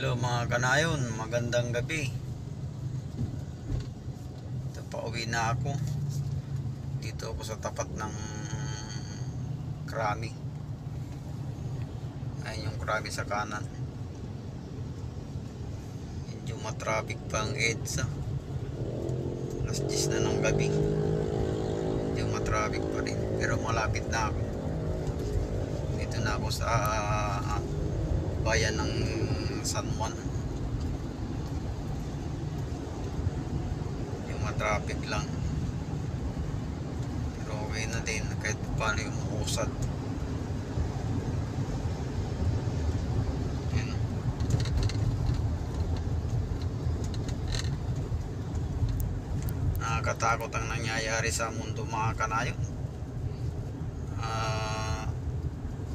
Hello mga kanayon, magandang gabi. Ito, pauwi na ako. Dito ako sa tapat ng Krami. Ayun yung Krami sa kanan. Medyo matraffic pa ang EDSA. Alas 10 na ng gabi. Medyo matraffic pa rin, pero malapit na ako. Dito na ako sa bayan ng San Juan. Yung matraffic lang, pero okay na din kahit paano yung usad. Yan. Nakakatakot ang nangyayari sa mundo mga kanayon.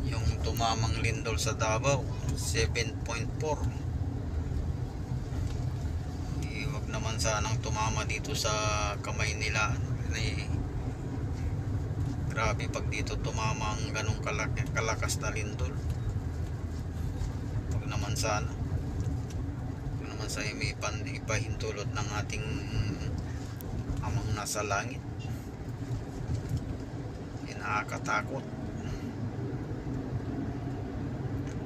Yung tumamang lindol sa Davao 7.4. Huwag naman sanang tumama dito sa kamay nila. Grabe pag dito tumama ang ganong kalakas na lindol. Huwag naman sana. Huwag naman sa ipahintulot ng ating amang nasa langit. Nakakatakot.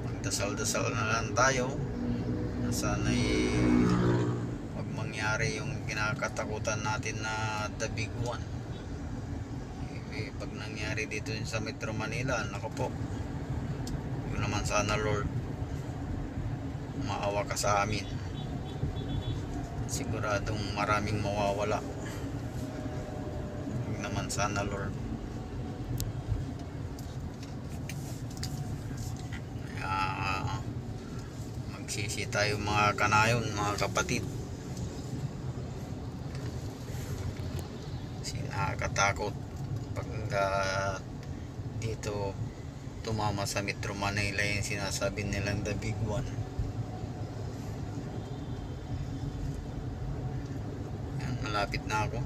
Magdasal-dasal na lang tayo na sana'y wag mangyari yung kinakatakutan natin na the big one. Pag nangyari dito sa Metro Manila, nako po, yun naman sana Lord, maawa ka sa amin. Siguradong maraming mawawala. Yun naman sana Lord. Magsisi tayo mga kanayon, mga kapatid. Nakakatakot pag dito tumama sa Metro Manila yung sinasabi nilang the big one. Yan, malapit na ako.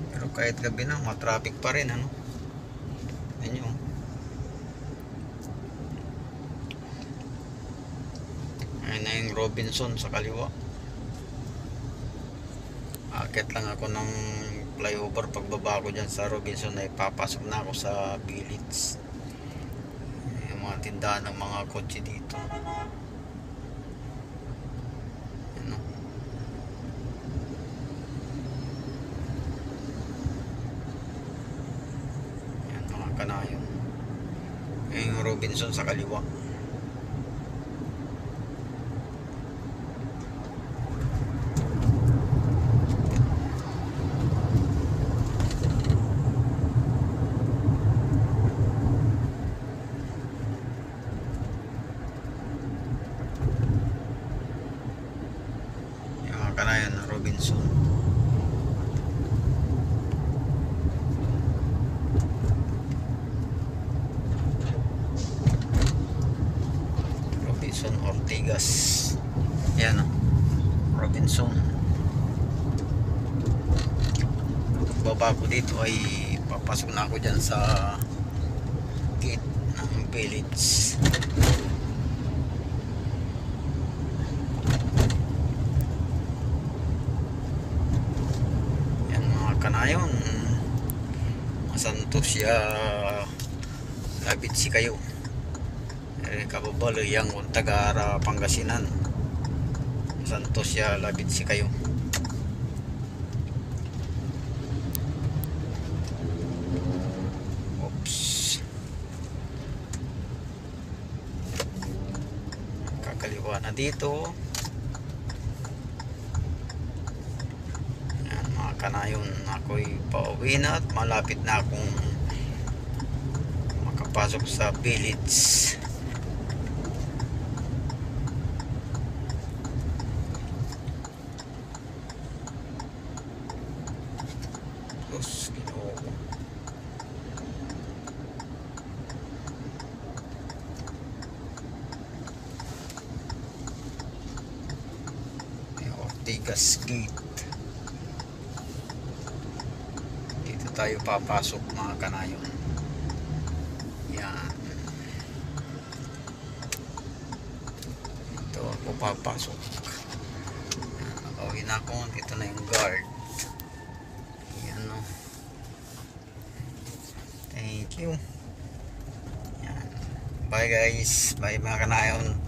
Pero kahit gabi na, matraffic pa rin, ano? Yan yung ayun na yung Robinson sa kaliwa. Akit lang ako ng flyover. Pagbaba ko dyan sa Robinson ay papasok na ako sa Village. Yung mga tindahan ng mga kotse dito. Ano? Yan mga kanayon. Yung Robinson sa kaliwa. Kanayan Robinson. Robinson Ortigas. Yan o, Robinson. Baba ko dito ay papasok na ako dyan sa gate ng Village. Kanayon, masantos siya labit si kayo kababaloyang Tagara Pangasinan. Masantos siya labit si kayo. Oops, kakaliwa na dito. Kanayon, ako'y pauwi na at malapit na akong makapasok sa Village. Diyos, Ginoo. Ortigas Gate. Tayo papasok mga kanayon. Yan. papasok. Nakauwi na ako. Dito na yung guard. Yan o. Thank you. Yan. Bye guys. Bye mga kanayon.